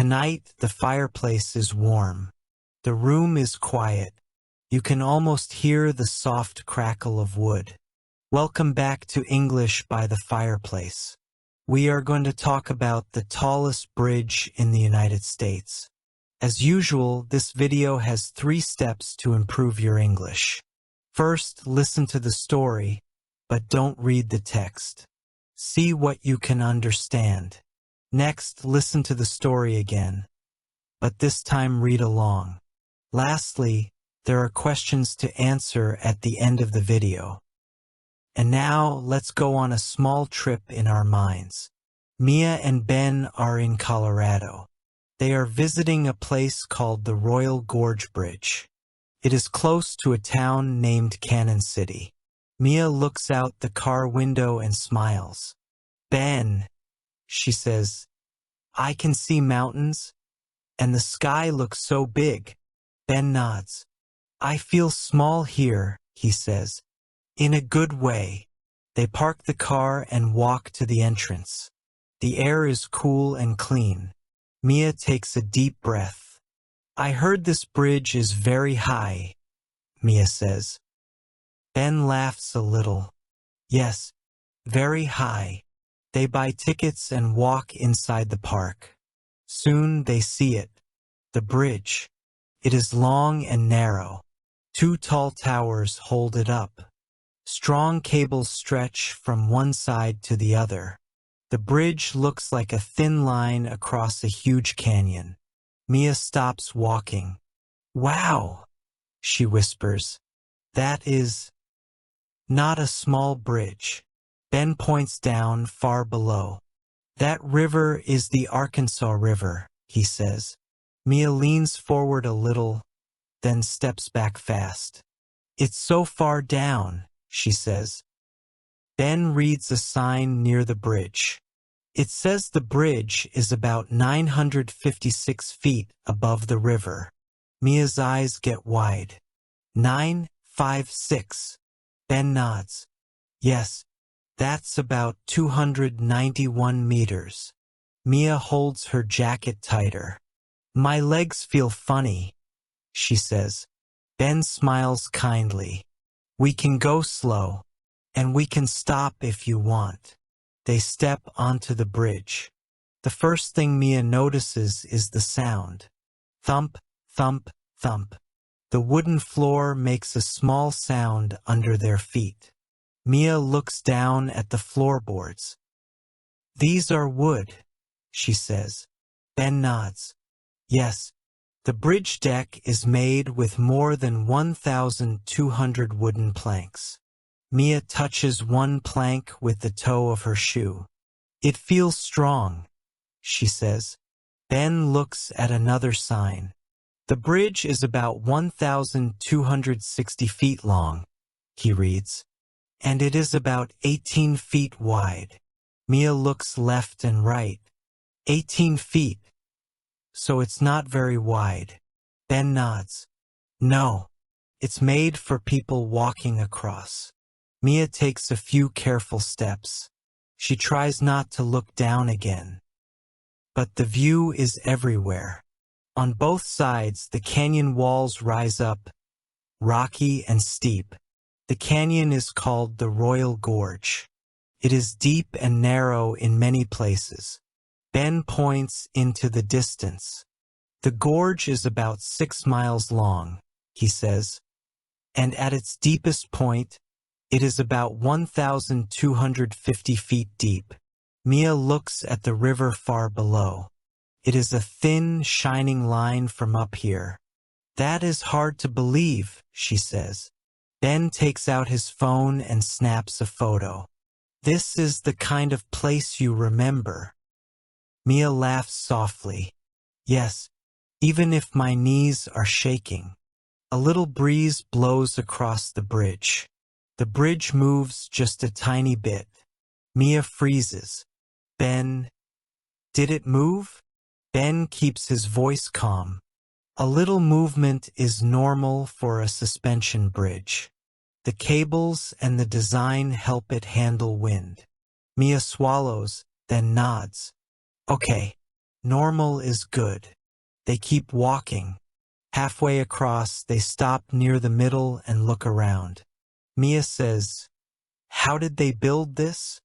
Tonight, the fireplace is warm. The room is quiet. You can almost hear the soft crackle of wood. Welcome back to English by the Fireplace. We are going to talk about the tallest bridge in the United States. As usual, this video has 3 steps to improve your English. First, listen to the story, but don't read the text. See what you can understand. Next, listen to the story again, but this time read along. Lastly, there are questions to answer at the end of the video. And now, let's go on a small trip in our minds. Mia and Ben are in Colorado. They are visiting a place called the Royal Gorge Bridge. It is close to a town named Cannon City. Mia looks out the car window and smiles. Ben, she says, I can see mountains, and the sky looks so big. Ben nods. I feel small here, he says. In a good way. They park the car and walk to the entrance. The air is cool and clean. Mia takes a deep breath. I heard this bridge is very high, Mia says. Ben laughs a little. Yes, very high. They buy tickets and walk inside the park. Soon they see it. The bridge. It is long and narrow. 2 tall towers hold it up. Strong cables stretch from one side to the other. The bridge looks like a thin line across a huge canyon. Mia stops walking. Wow, she whispers. That is not a small bridge. Ben points down far below. That river is the Arkansas River, he says. Mia leans forward a little, then steps back fast. It's so far down, she says. Ben reads a sign near the bridge. It says the bridge is about 956 feet above the river. Mia's eyes get wide. 956. Ben nods. Yes, that's about 291 meters. Mia holds her jacket tighter. My legs feel funny, she says. Ben smiles kindly. We can go slow, and we can stop if you want. They step onto the bridge. The first thing Mia notices is the sound. Thump, thump, thump. The wooden floor makes a small sound under their feet. Mia looks down at the floorboards. These are wood, she says. Ben nods. Yes, the bridge deck is made with more than 1,200 wooden planks. Mia touches one plank with the toe of her shoe. It feels strong, she says. Ben looks at another sign. The bridge is about 1,260 feet long, he reads. And it is about 18 feet wide. Mia looks left and right. 18 feet. So it's not very wide. Ben nods. No, it's made for people walking across. Mia takes a few careful steps. She tries not to look down again. But the view is everywhere. On both sides, the canyon walls rise up, rocky and steep. The canyon is called the Royal Gorge. It is deep and narrow in many places. Ben points into the distance. The gorge is about 6 miles long, he says, and at its deepest point, it is about 1,250 feet deep. Mia looks at the river far below. It is a thin, shining line from up here. That is hard to believe, she says. Ben takes out his phone and snaps a photo. This is the kind of place you remember. Mia laughs softly. Yes, even if my knees are shaking. A little breeze blows across the bridge. The bridge moves just a tiny bit. Mia freezes. Ben, did it move? Ben keeps his voice calm. A little movement is normal for a suspension bridge. The cables and the design help it handle wind. Mia swallows, then nods. Okay, Normal is good. They keep walking. Halfway across, they stop near the middle and look around. Mia says, "How did they build this?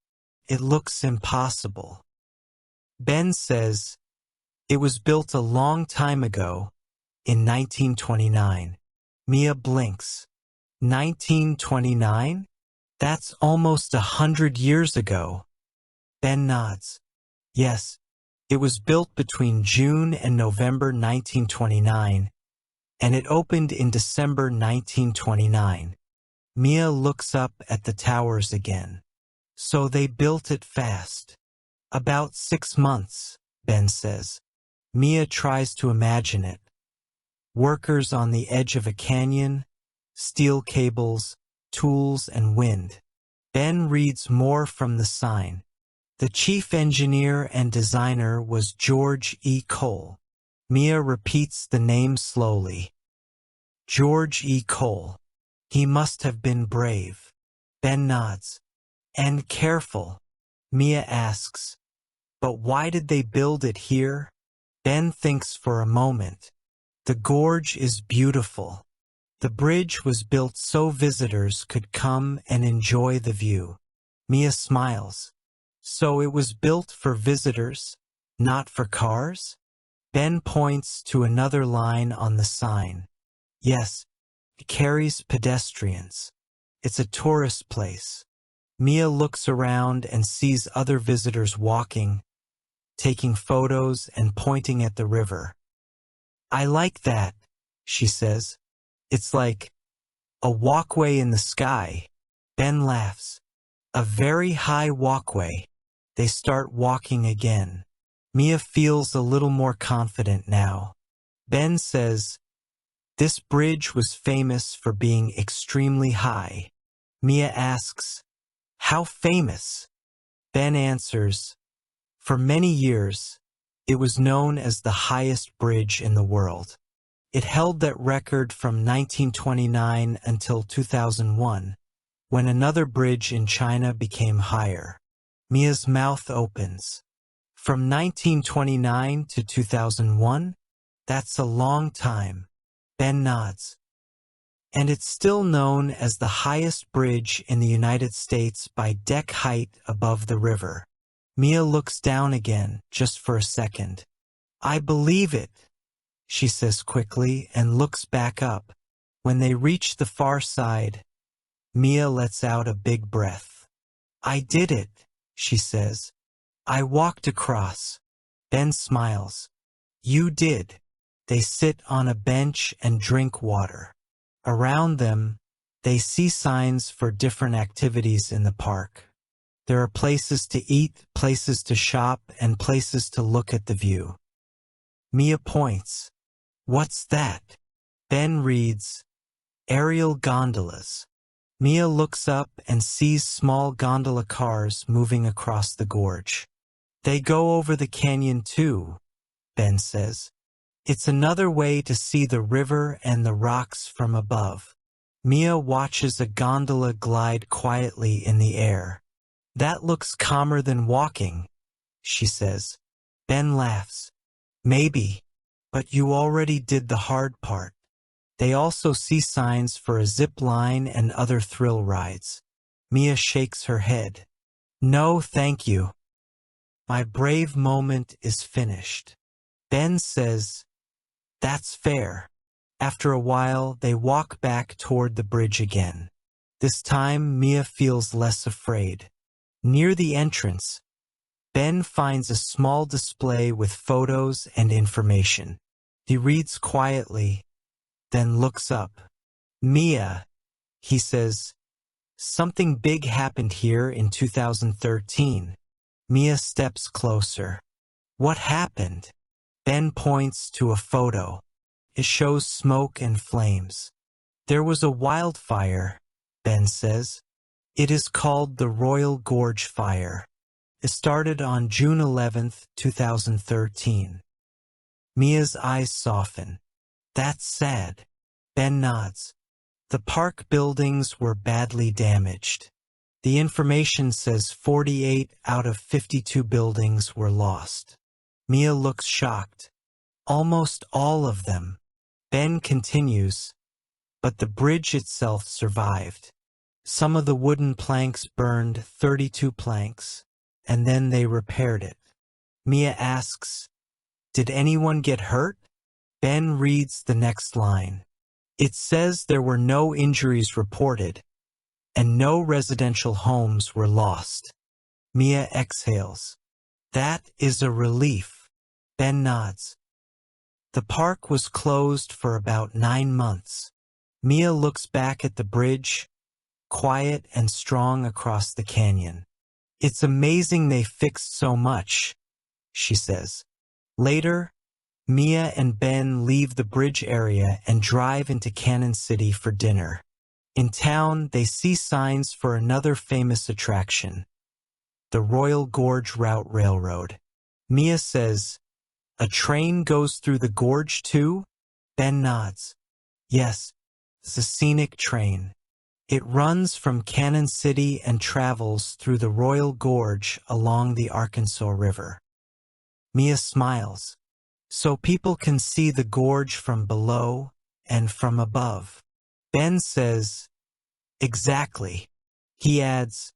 It looks impossible." Ben says, "It was built a long time ago, in 1929. Mia blinks. 1929? That's almost 100 years ago. Ben nods. Yes, it was built between June and November 1929, and it opened in December 1929. Mia looks up at the towers again. So they built it fast. About 6 months, Ben says. Mia tries to imagine it. Workers on the edge of a canyon, steel cables, tools and wind. Ben reads more from the sign. The chief engineer and designer was George E. Cole. Mia repeats the name slowly. George E. Cole. He must have been brave. Ben nods. And careful. Mia asks, "But why did they build it here?" Ben thinks for a moment. The gorge is beautiful. The bridge was built so visitors could come and enjoy the view. Mia smiles. So it was built for visitors, not for cars? Ben points to another line on the sign. Yes, it carries pedestrians. It's a tourist place. Mia looks around and sees other visitors walking, taking photos and pointing at the river. "I like that," she says. "It's like a walkway in the sky." Ben laughs. "A very high walkway." They start walking again. Mia feels a little more confident now. Ben says, "This bridge was famous for being extremely high." Mia asks, "How famous?" Ben answers, "For many years, it was known as the highest bridge in the world. It held that record from 1929 until 2001, when another bridge in China became higher." Mia's mouth opens. From 1929 to 2001? That's a long time. Ben nods. And it's still known as the highest bridge in the United States by deck height above the river. Mia looks down again, just for a second. "I believe it," she says quickly and looks back up. When they reach the far side, Mia lets out a big breath. "I did it," she says. "I walked across." Ben smiles. "You did." They sit on a bench and drink water. Around them, they see signs for different activities in the park. There are places to eat, places to shop, and places to look at the view. Mia points. "What's that?" Ben reads, "Aerial gondolas." Mia looks up and sees small gondola cars moving across the gorge. "They go over the canyon too," Ben says. "It's another way to see the river and the rocks from above." Mia watches a gondola glide quietly in the air. "That looks calmer than walking," she says. Ben laughs. "Maybe, but you already did the hard part." They also see signs for a zip line and other thrill rides. Mia shakes her head. "No, thank you. My brave moment is finished." Ben says, "That's fair." After a while, they walk back toward the bridge again. This time, Mia feels less afraid. Near the entrance, Ben finds a small display with photos and information. He reads quietly, then looks up. "Mia," he says, "something big happened here in 2013. Mia steps closer. "What happened?" Ben points to a photo. It shows smoke and flames. "There was a wildfire," Ben says. "It is called the Royal Gorge Fire. It started on June 11th, 2013. Mia's eyes soften. "That's sad." Ben nods. "The park buildings were badly damaged. The information says 48 out of 52 buildings were lost." Mia looks shocked. Almost all of them. Ben continues, but the bridge itself survived. Some of the wooden planks burned 32 planks, and then they repaired it. Mia asks, "Did anyone get hurt?" Ben reads the next line. It says there were no injuries reported, and no residential homes were lost. Mia exhales. That is a relief. Ben nods. The park was closed for about 9 months. Mia looks back at the bridge, quiet and strong across the canyon. "It's amazing they fixed so much," she says. Later, Mia and Ben leave the bridge area and drive into Canyon City for dinner. In town, they see signs for another famous attraction, the Royal Gorge Route Railroad. Mia says, "A train goes through the gorge too?" Ben nods. "Yes, it's a scenic train. It runs from Canyon City and travels through the Royal Gorge along the Arkansas River." Mia smiles. "So people can see the gorge from below and from above." Ben says, "Exactly." He adds,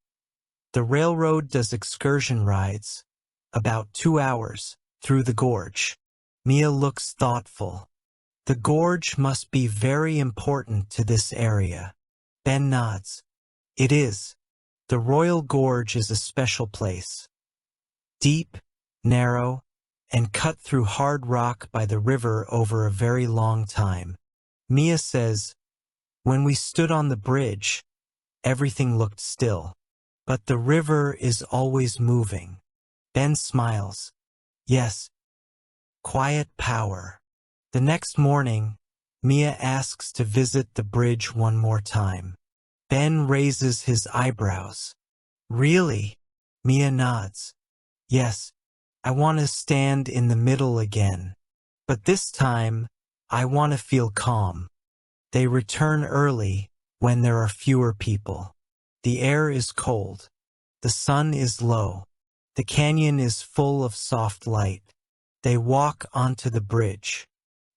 "The railroad does excursion rides, about 2 hours, through the gorge." Mia looks thoughtful. "The gorge must be very important to this area." Ben nods. "It is. The Royal Gorge is a special place. Deep, narrow, and cut through hard rock by the river over a very long time." Mia says, "When we stood on the bridge, everything looked still. But the river is always moving." Ben smiles. "Yes, quiet power." The next morning, Mia asks to visit the bridge one more time. Ben raises his eyebrows. "Really?" Mia nods. "Yes, I want to stand in the middle again. But this time, I want to feel calm." They return early when there are fewer people. The air is cold. The sun is low. The canyon is full of soft light. They walk onto the bridge.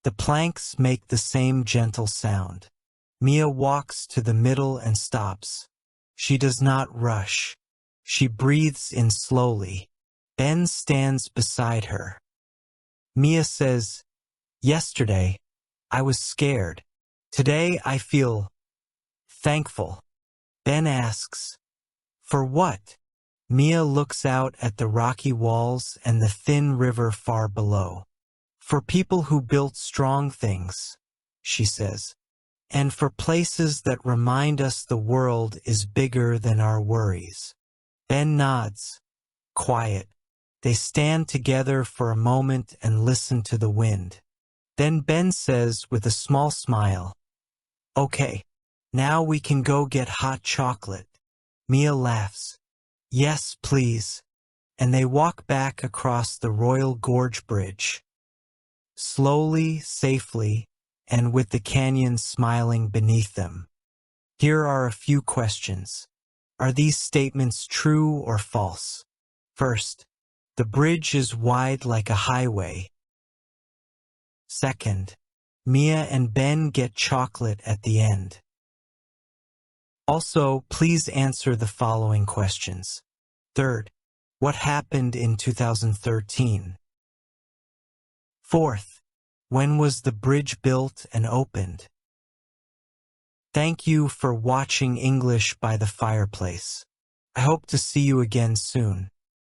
The planks make the same gentle sound. Mia walks to the middle and stops. She does not rush. She breathes in slowly. Ben stands beside her. Mia says, "Yesterday, I was scared. Today I feel thankful." Ben asks, "For what?" Mia looks out at the rocky walls and the thin river far below. "For people who built strong things," she says, "and for places that remind us the world is bigger than our worries." Ben nods. Quiet. They stand together for a moment and listen to the wind. Then Ben says with a small smile, "Okay, now we can go get hot chocolate." Mia laughs. "Yes, please." And they walk back across the Royal Gorge Bridge. Slowly, safely, and with the canyon smiling beneath them. Here are a few questions. Are these statements true or false? First, the bridge is wide like a highway. Second, Mia and Ben get chocolate at the end. Also, please answer the following questions. Third, what happened in 2013? Fourth, when was the bridge built and opened? Thank you for watching English by the Fireplace. I hope to see you again soon.